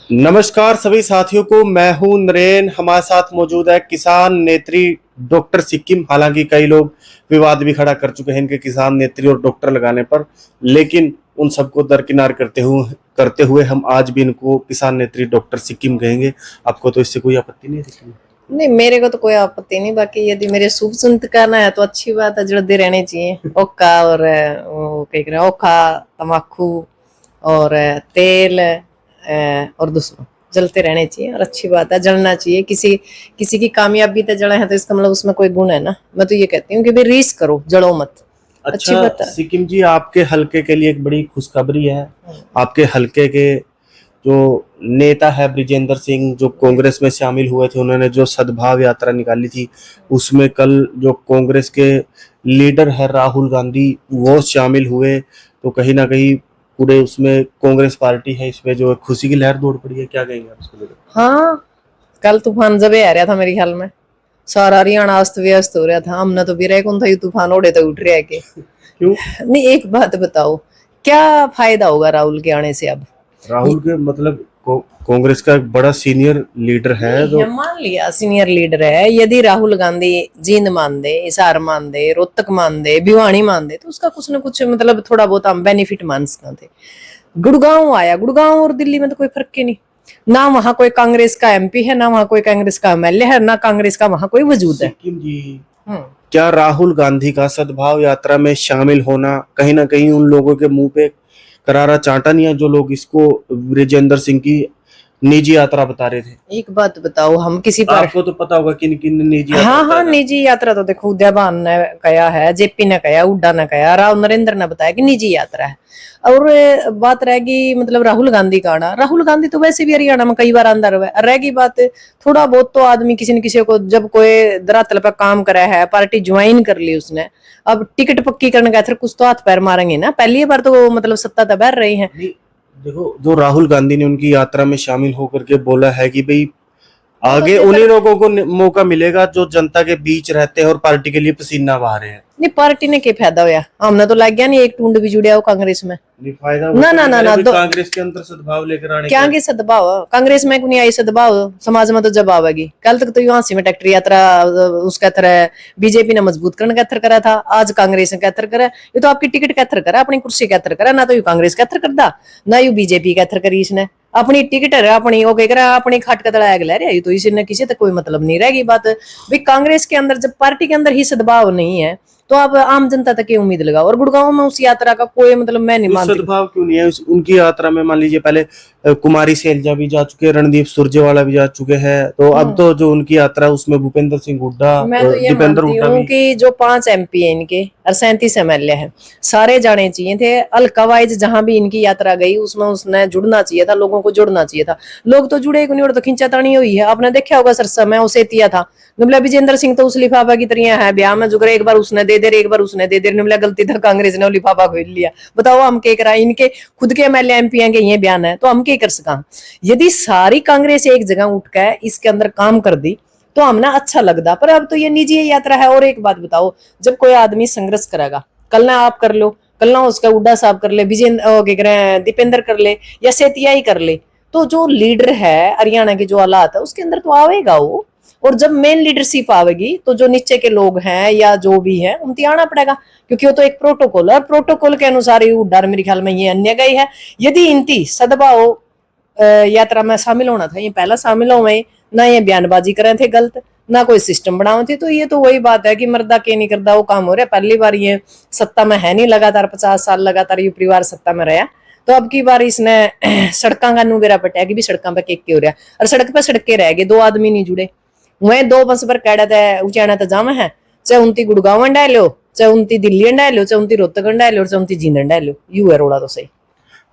नमस्कार सभी साथियों को, मैं हूं नरेन। हमारे साथ मौजूद है किसान नेत्री डॉक्टर सिक्किम। हालांकि कई लोग विवाद भी खड़ा कर चुके हैं इनके किसान नेत्री और डॉक्टर लगाने पर, लेकिन उन सबको दरकिनार करते हुए हम आज भी इनको किसान नेत्री डॉक्टर सिक्किम कहेंगे। आपको तो इससे कोई आपत्ति नहीं है? नहीं, मेरे को तो कोई आपत्ति नहीं। बाकी यदि मेरे शुभ चिंत करना है तो अच्छी बात है, जुड़ते रहने चाहिए। ओखा और वो क्या कहते हैं, ओखा, तम्बाकू और तेल और दूसरों जलते रहने चाहिए और अच्छी बात है, जलना चाहिए। किसी किसी की कामयाबी तो जला है तो इसका मतलब उसमें कोई गुण है ना। मैं तो ये कहती हूँ कि भाई रीस करो, जलो मत। अच्छी बात अच्छा है। सिक्किम जी, आपके हलके के लिए एक बड़ी खुशखबरी है। आपके हलके के जो नेता है ब्रिजेंद्र सिंह, जो कांग्रेस में शामिल हुए थे, उन्होंने जो सद्भाव यात्रा निकाली थी, उसमें कल जो कांग्रेस के लीडर है राहुल गांधी, वो शामिल हुए। तो कहीं ना कहीं पूरे उसमें कांग्रेस पार्टी है, इसमें जो खुशी की लहर दौड़ पड़ी है। क्या कहेंगे आप इसको लेकर? हाँ, कल तूफान जब आ रहा था मेरे ख्याल में, सारा हरियाणा अस्त व्यस्त हो रहा था। हमने तो भी रहे कौन था, ये तूफान ओढ़े तो उठ रहा है के। क्यों? नहीं, एक बात बताओ, क्या फायदा होगा राहुल के आने से अब? राहुल के मतलब कांग्रेस का एक बड़ा सीनियर लीडर है तो मान लिया सीनियर लीडर है, यदि राहुल गांधी जींद मान दे, हिसार मान दे, रोहतक मान दे, भिवानी मान दे, तो उसका कुछ ना कुछ मतलब थोड़ा बहुत हम बेनिफिट मान सकते थे। गुड़गांव आया, गुड़गांव और दिल्ली में तो कोई फर्क ही नहीं। ना वहां कोई कांग्रेस का एमपी है, ना वहां कोई कांग्रेस का एमएलए है, ना कांग्रेस का वहां कोई वजूद है। सिक्किम जी, क्या राहुल गांधी का सद्भाव यात्रा में शामिल होना कहीं ना कहीं उन लोगों के मुंह पे करारा चांटा नहीं है, जो लोग इसको ब्रिजेंद्र सिंह की निजी यात्रा बता रहे थे? एक बात बताओ, हम किसी पर आपको तो पता होगा किन किन निजी यात्रा हाँ बताया था। निजी यात्रा तो देखो, उदयभान ने कहा है, जेपी ने कहा, हुड्डा ने कहा, राव नरेंद्र ने बताया कि निजी यात्रा है। और बात रहेगी मतलब राहुल गांधी का आना, राहुल गांधी तो वैसे भी हरियाणा में कई बार अंदर हुआ। रहेगी बात थोड़ा बहुत तो आदमी किसी न किसी को, जब कोई धरातल पर काम करे है, पार्टी ज्वाइन कर ली उसने, अब टिकट पक्की करने का फिर कुछ तो हाथ पैर मारेंगे ना। पहली बार तो मतलब सत्ता तो बैठ रही है। देखो, जो राहुल गांधी ने उनकी यात्रा में शामिल होकर के बोला है कि भाई तो आगे उन्हीं लोगों को मौका मिलेगा जो जनता के बीच रहते हैं और पार्टी के लिए पसीना बहा रहे हैं। नहीं, पार्टी ने क्या फायदा होया? हमने तो लग गया नहीं, एक टूंड भी जुड़िया हो कांग्रेस में। नहीं फायदा ना ना ना ना, कांग्रेस के अंदर सद्भाव लेकर आने क्या के सद्भाव? कांग्रेस में नहीं आई सद्भाव, समाज में तो जब आवेगी। कल तक तो युवासी में ट्रैक्टर यात्रा उसका तरह बीजेपी ने मजबूत करने का करा था, आज कांग्रेस ने कैथर करा। ये तो आपकी टिकट कैथर करा, अपनी कुर्सी कैथर करा ना। तो यू कांग्रेस कैथर करदा, ना यू बीजेपी कैथर करी। इसने अपनी टिकट है, अपनी वो कह रहा, अपनी खाट का तड़ा ले रहा है। तो इसी ने किसी तक कोई मतलब नहीं रहेगी बात। भाई कांग्रेस के अंदर जब पार्टी के अंदर ही सद्भाव नहीं है तो आप आम जनता तक की उम्मीद लगाओ। और गुड़गांव में उस यात्रा का कोई मतलब मैं नहीं मानती। सद्भाव क्यों नहीं है उनकी यात्रा में? मान लीजिए पहले कुमारी सैलजा भी जा चुके, रणदीप सुरजेवाला भी जा चुके हैं, तो अब तो जो उनकी यात्रा है उसमें भूपेंद्र सिंह हुड्डा, मैं तो ये दीपेंद्र मानती हुड्डा हूँ भी। कि जो 5 एमपी है इनके और 37 एमएलए हैं, सारे जाने चाहिए थे। अलकवाइज जहां भी इनकी यात्रा गई उसमें उसने जुड़ना चाहिए था, लोगों को जुड़ना चाहिए था। लोग तो जुड़े नहीं, और तो खिंचातानी हुई है। आपने देखा होगा सरसा में उसे तिया था निमला विजेंद्र सिंह, तो उस लिफाफा की तरह है ब्याह में जुगरे, एक बार उसने दे दे, एक बार उसने दे दे। निमला गलती था कांग्रेस ने लिफाफा खोल लिया। बताओ हम क्या करा? इनके खुद के एमएलए एमपी के ये बयान है तो हम क्या कर सका? यदि सारी कांग्रेस एक जगह उठ कर इसके अंदर काम कर दी तो हमने अच्छा लगता। पर अब तो ये निजी यात्रा है। और एक बात बताओ, जब कोई आदमी संघर्ष करेगा, कल ना आप कर लो, कल ना उसका हुड्डा साहब कर ले, विजेंद्र दीपेंद्र कर ले, या सेतिया ही कर ले, तो जो लीडर है हरियाणा के जो हालात है उसके अंदर तो आवेगा वो। और जब मेन लीडरशिप आवेगी तो जो नीचे के लोग हैं या जो भी है उनती आना पड़ेगा, क्योंकि वो तो एक प्रोटोकॉल है। प्रोटोकॉल के अनुसार ही हुड्डा मेरे ख्याल में ये अन्य गई है। यदि इनती सद्भाव यात्रा में शामिल होना था, ये पहला शामिल हो गए ना, ये बयानबाजी करे थे गलत, ना कोई सिस्टम बनाओ थे। तो ये तो वही बात है कि मर्दा के नहीं करता वो काम हो रहा है। पहली बार ये सत्ता में है नहीं, लगातार 50 साल लगातार ये परिवार सत्ता में रहा। तो अब की बार इसने सड़कों का नूबेरा पटा कि भी सड़कों पे के हो रहा, और सड़क पे सड़के रह गए, 2 आदमी नहीं जुड़े। वह 2 बस पर कैडा थे ऊंचाना तो जाम है, चाहे उनती गुड़गांव डालो, चाहे उनती दिल्ली डालो, चाहे उनती रोहतक डालो, चाहे उनती जींद डालो, यू है रोड़ा तो सही।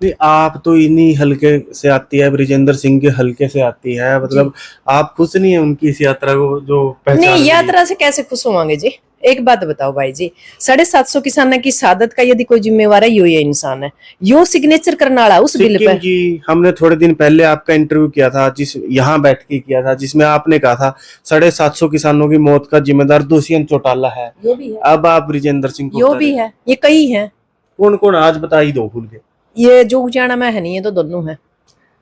नहीं, आप तो इन्हीं हलके से आती है, ब्रिजेंद्र सिंह के हलके से आती है, मतलब आप खुश नहीं है उनकी इस यात्रा को जो पहचान नहीं, मिली? यात्रा से कैसे खुश होंगे जी? एक बात बताओ भाई जी, 750 किसानों की शहादत का यदि कोई जिम्मेवार है, यो ये इंसान है, यो सिग्नेचर करने वाला उस बिल सिक्किम पे। जी, हमने थोड़े दिन पहले आपका इंटरव्यू किया था, जिस यहाँ बैठ के किया था, जिसमें आपने कहा था 750 किसानों की मौत का जिम्मेदार दुष्यंत चौटाला है। यो भी है, अब आप ब्रिजेंद्र सिंह को यो बता भी रहे हैं। है, ये कई है। कौन कौन आज बता ही दो खुल के। ये जो उजाना में है नहीं, ये तो दोनों है।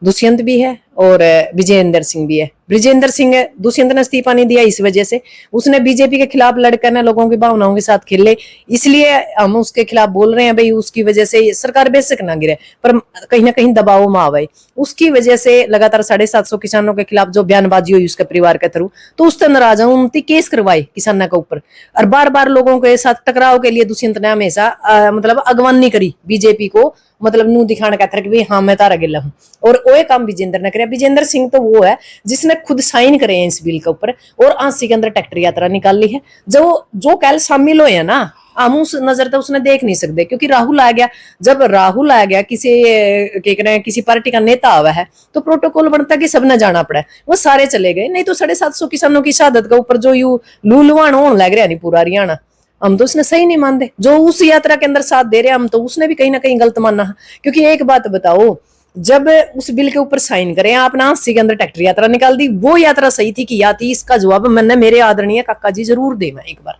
दुष्यंत भी है और विजेंद्र सिंह भी है। विजेंद्र सिंह दुष्यंत ने इस्तीफा नहीं दिया इस वजह से, उसने बीजेपी के खिलाफ लड़कर ना लोगों की भावनाओं के साथ खेले, इसलिए हम उसके खिलाफ बोल रहे हैं भाई। उसकी वजह से सरकार बेशक ना गिरे पर कहीं ना कहीं दबाव में आवे, उसकी वजह से लगातार 750 किसानों के खिलाफ जो बयानबाजी हुई उसके परिवार के थ्रू, तो उस तरह नाराज हूं, उनकी केस करवाए किसानों के ऊपर, और बार बार लोगों के साथ टकराव के लिए दुष्यंत ने हमेशा मतलब अगवानी करी बीजेपी को, मतलब मुंह दिखाने का था कि भाई हाँ मैं तारा गिला हूं, और वो काम विजेंद्र ने करे। विजेंद्र सिंह तो वो है जिसने खुद साइन करे हैं इस बिल के ऊपर, और आंसी के अंदर ट्रैक्टर यात्रा निकाल ली है। जो कल शामिल हुए हैं ना, हम उस नजर तो उसने देख नहीं सकते, क्योंकि राहुल आ गया। जब राहुल आ गया, किसी क्या कह रहे हैं, किसी पार्टी का नेता आवा है, तो प्रोटोकॉल बनता है कि सबने जाना पड़ा, वो सारे चले गए। नहीं तो 750 किसानों की शहादत के ऊपर जो यू लूलवान होने लग रहा नहीं पूरा हरियाणा, हम तो उसने सही नहीं मानते। जो उस यात्रा के अंदर साथ दे रहे हैं हम, तो उसने भी कहीं ना कहीं गलत मानना है। क्योंकि एक बात बताओ, जब उस बिल के ऊपर साइन करें आपने, आंसी के अंदर ट्रैक्टर यात्रा निकाल दी, वो यात्रा सही थी कि या थी? इसका जवाब मैंने मेरे आदरणीय काका जी जरूर देना एक बार।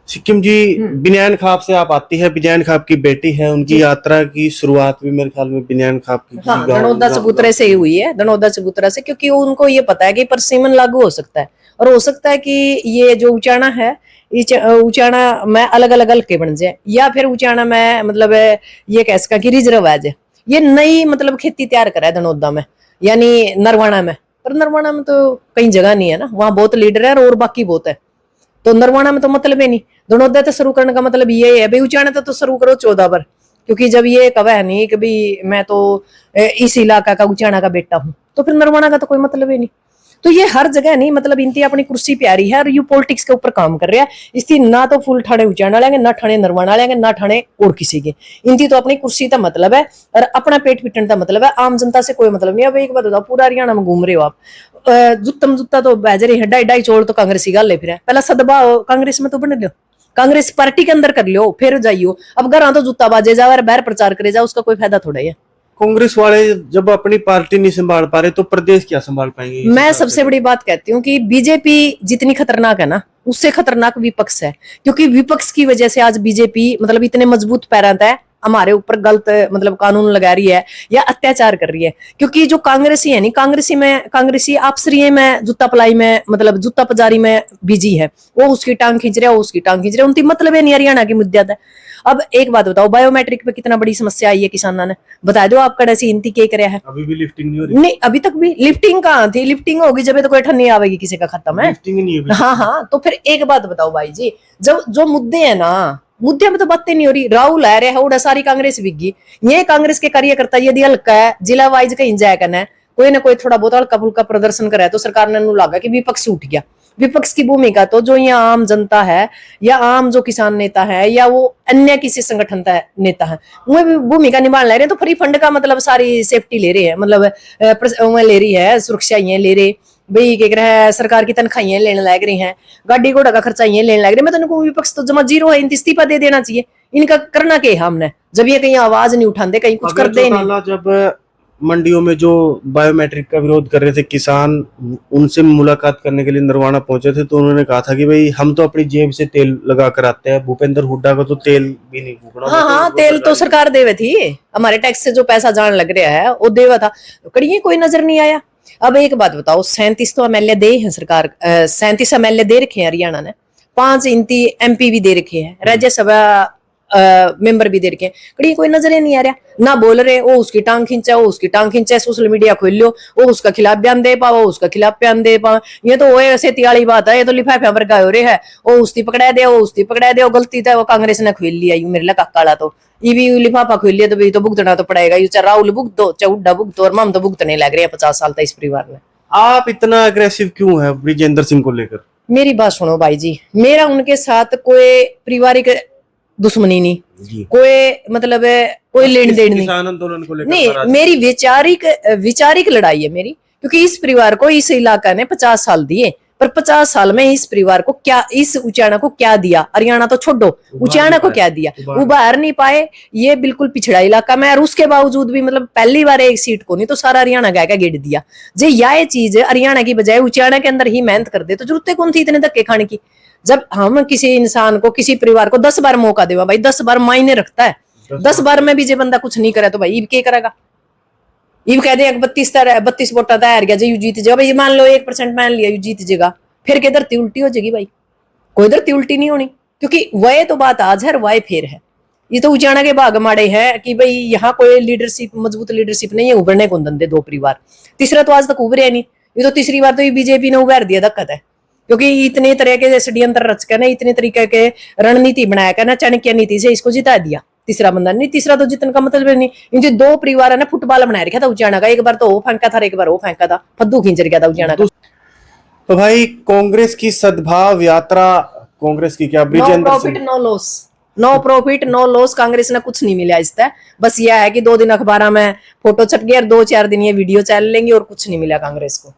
सिक्किम जी, बिनैन खाब से आप आती है, बिनैन खाब की बेटी है, उनकी यात्रा की शुरुआत भी मेरे ख्याल में बिनैन खाब की हाँ, दनोदा चबूतरे से ही हुई है, दनोदा चबूतरा से, क्योंकि उनको ये पता है कि परसिमन लागू हो सकता है, और हो सकता है कि ये जो उचाना है, उचाना में अलग अलग हल्के बन जाए, या फिर उचाना में मतलब ये कह सका कि रिजर्व आ जाए। ये नई मतलब खेती तैयार करा है दनोदा में, यानी नरवाना में। पर नरवाना में तो कई जगह नहीं है ना, वहां बहुत लीडर है और बाकी बहुत है, तो नरवाना में तो मतलब ही नहीं। दनोदा तो शुरू करने का मतलब ये है भाई, उचाना तो शुरू करो 14 पर, क्योंकि जब ये कवा है नहीं कि भाई मैं तो इस इलाका का उचाना का बेटा हूं, तो फिर नरवाना का तो कोई मतलब ही नहीं। तो ये हर जगह नहीं, मतलब इनकी अपनी कुर्सी प्यारी है और यू पॉलिटिक्स के ऊपर काम कर रहा है। इसकी ना तो फुल ठाणे उचाना लेंगे, ना ठाणे नरवाना लेंगे, ना ठाणे और किसी के। इनकी तो अपनी कुर्सी का मतलब है और अपना पेट पिटन का मतलब है, आम जनता से कोई मतलब नहीं। अब एक बात बताओ, पूरा हरियाणा में घूम रहे हो आप, जुत्ता तो बेजरे है, 2.5 चोर तो कांग्रेसी गाल ले फिर है। पहला सदभाव कांग्रेस में तो बन लो, कांग्रेस पार्टी के अंदर कर लो, फिर जाइयो। अब घर तो जूता बाजे जाओ और बाहर प्रचार करे जाओ, उसका कोई फायदा थोड़ा है। कांग्रेस वाले जब अपनी पार्टी नहीं संभाल पा रहे तो प्रदेश क्या संभाल पाएंगे? मैं सबसे बड़ी बात कहती हूँ कि बीजेपी जितनी खतरनाक है ना, उससे खतरनाक विपक्ष है। क्योंकि विपक्ष की वजह से आज बीजेपी मतलब इतने मजबूत पैरांत है, हमारे ऊपर गलत मतलब कानून लगा रही है या अत्याचार कर रही है। क्योंकि जो कांग्रेसी है नहीं, कांग्रेसी आपसरी में जूता पलाई में मतलब जूता पजारी में बिजी है, वो उसकी टांग खींच रहा है, वो उसकी टांग खींच रहा है, उनकी मतलब है नहीं हरियाणा की मुद्दा है। अब एक बात बताओ, बायोमेट्रिक पे कितना बड़ी समस्या आई है किसानों ने, बता दो आप कड़े से हिंती के करे है? अभी भी लिफ्टिंग नहीं हो रही? नहीं, अभी तक भी लिफ्टिंग कहाँ थी? लिफ्टिंग होगी जब तो कोई ठंडी आवेगी किसी का खत्म है, लिफ्टिंग ही नहीं है। हाँ हाँ। तो फिर एक बात बताओ भाई जी, जब जो मुद्दे है ना, मुद्दे में तो बातें नहीं हो रही। राहुल आ रहे है, उड़ा सारी कांग्रेस बिगी। ये कांग्रेस के कार्यकर्ता यदि हल्का है, जिला वाइज कहीं जाया करना, कोई ना कोई थोड़ा बहुत हल्का फुल्का प्रदर्शन करे, तो सरकार ने लगा कि विपक्ष उठ गया। विपक्ष की भूमिका तो जो यहाँ आम जनता है या आम जो किसान नेता है या वो अन्य किसी संगठन का नेता है, वो भी भूमिका निभाने ले रहे हैं। तो फ्री फंड का मतलब सारी सेफ्टी ले रहे हैं, मतलब ले रही है, सुरक्षा ये ले रहे भाई, क्या कह रहा है, सरकार की तनख्वाहियां लेने लग रही हैं, गाड़ी घोड़ा का खर्चा ये लेने लग रहे। मैं तो विपक्ष तो जमा जीरो है, इनकी इस्तीफा दे देना चाहिए। इनका करना क्या है हमने, जब ये कहीं आवाज नहीं उठाते, कहीं कुछ कर दे नहीं। जब मंडियों में जो बायोमेट्रिक का विरोध कर रहे थे किसान, उनसे मुलाकात करने के लिए नरवाना पहुंचे थे, तो उन्होंने कहा था कि भाई हम तो अपनी जेब से तेल लगा कर आते हैं, भूपेंद्र हुड्डा को तो तेल भी नहीं फूकना। हाँ हाँ, तेल तो सरकार देवे थी, हमारे टैक्स से जो पैसा जान लग रहा है वो देवा था, कड़िए कोई नजर नहीं आया। अब एक बात बताओ, 37 तो एमएलए दे है सरकार, 37 एमएलए दे रखे हैं हरियाणा ने, 5 इंती एमपी भी दे रखे हैं, राज्यसभा मेंबर भी दे रखे हैं, कड़ी कोई नजर ही नहीं आ रहा। ना बोल रहे, वो उसकी टांग खींचा, वो उसकी टांग खींचा, सोशल मीडिया खोल लो, वो उसका खिलाफ बयान दे पा, वो उसका खिलाफ बयान दे पा। ये तो ऐसे तियाली बात है, ये तो लिफाफे पर का हो रहे है, वो उसकी पकड़ा दे, वो उसकी पकड़ा दे, वो गलती था वो कांग्रेस ने खोल लिया। यू मेरे लगा काला तो ये भी लिफाफा खोल लिया, तो भी तो भुगतना तो पड़ेगा। यू चाहे राहुल भुगत दो, चाहे उड्डा भुगत दो, और हम तो भुगतने लग रहे हैं 50 साल तक इस परिवार में। आप इतना अग्रेसिव क्यों है ब्रिजेंद्र सिंह को लेकर? मेरी बात सुनो भाई जी, मेरा उनके साथ कोई पारिवारिक दुश्मनी नहीं, कोई मतलब कोई लेन देन नहीं, किसान आंदोलन को लेकर नहीं, मेरी वैचारिक लड़ाई है मेरी। क्योंकि इस परिवार को, इस इलाका ने 50 साल दिए, पर 50 साल में इस परिवार को क्या, इस उचाना को क्या दिया? हरियाणा तो छोड़ो, उचाना को क्या दिया? उबार नहीं पाए। ये बिल्कुल पिछड़ा इलाका में, और उसके बावजूद भी मतलब पहली बार एक सीट को नहीं तो सारा हरियाणा का गेड़ दिया। जे यह चीज हरियाणा की बजाय उचाना के अंदर ही मेहनत कर दे, तो जरूरत कौन थी इतने धक्के खाने की? जब हम किसी इंसान को, किसी परिवार को 10 बार मौका देवा भाई, 10 बार मायने रखता है। 10 बार में भी जो बंदा कुछ नहीं करे तो भाई क्या करेगा? ये कह दे 32 वोटा तो हार गया जो यू जीत जाएगा भाई, मान लो 1% मान लिया यू जीत जाएगा, फिर के धरती उल्टी हो जाएगी भाई? कोई धरती उल्टी नहीं होनी, क्योंकि वह तो बात आज है, वह फिर है। ये तो उजाना के भाग माड़े हैं कि भाई यहाँ कोई लीडरशिप, मजबूत लीडरशिप नहीं है, उभरने को धंधे दो परिवार। तीसरा तो आज तक उभरे नहीं, ये तो तीसरी बार तो ये बीजेपी ने उभर दिया दिक्कत है, क्योंकि इतने तरह के षड्यंत्र रच कर ना, इतने तरीके के रणनीति बनाया कर ना, चाणक्य नीति से इसको जिता दिया। तीसरा बंदा नहीं, तीसरा तो जीतने का मतलब नहीं। इनके दो परिवार है ना, फुटबॉल बना रखा था उजाना का, एक बार तो वो फेंका था, एक बार वो फेंका था, फद्दू खींच गया था उजाना का। तो भाई कांग्रेस की सद्भाव यात्रा, कांग्रेस की क्या, no Brijendra profit Singh, no loss, no profit no loss, Congress ने कुछ नहीं मिला इससे। बस यह है कि 2 दिन अखबार में फोटो छट गया और 2-4 दिन ये वीडियो चल लेंगे, और कुछ नहीं मिला कांग्रेस को।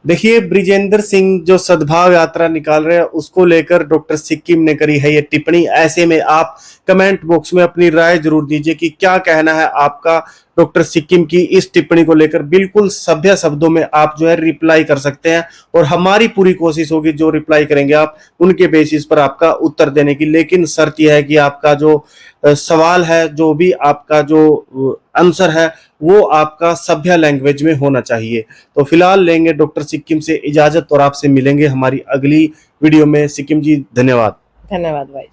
देखिए ब्रिजेंद्र सिंह जो सद्भाव यात्रा निकाल रहे हैं उसको लेकर डॉक्टर सिक्किम ने करी है ये टिप्पणी। ऐसे में आप कमेंट बॉक्स में अपनी राय जरूर दीजिए कि क्या कहना है आपका डॉक्टर सिक्किम की इस टिप्पणी को लेकर। बिल्कुल सभ्य शब्दों में आप जो है रिप्लाई कर सकते हैं, और हमारी पूरी कोशिश होगी जो रिप्लाई करेंगे आप उनके बेसिस पर आपका उत्तर देने की। लेकिन शर्त यह है कि आपका जो सवाल है, जो भी आपका जो आंसर है, वो आपका सभ्य लैंग्वेज में होना चाहिए। तो फिलहाल लेंगे डॉक्टर सिक्किम से इजाजत और आपसे मिलेंगे हमारी अगली वीडियो में। सिक्किम जी धन्यवाद। धन्यवाद भाई।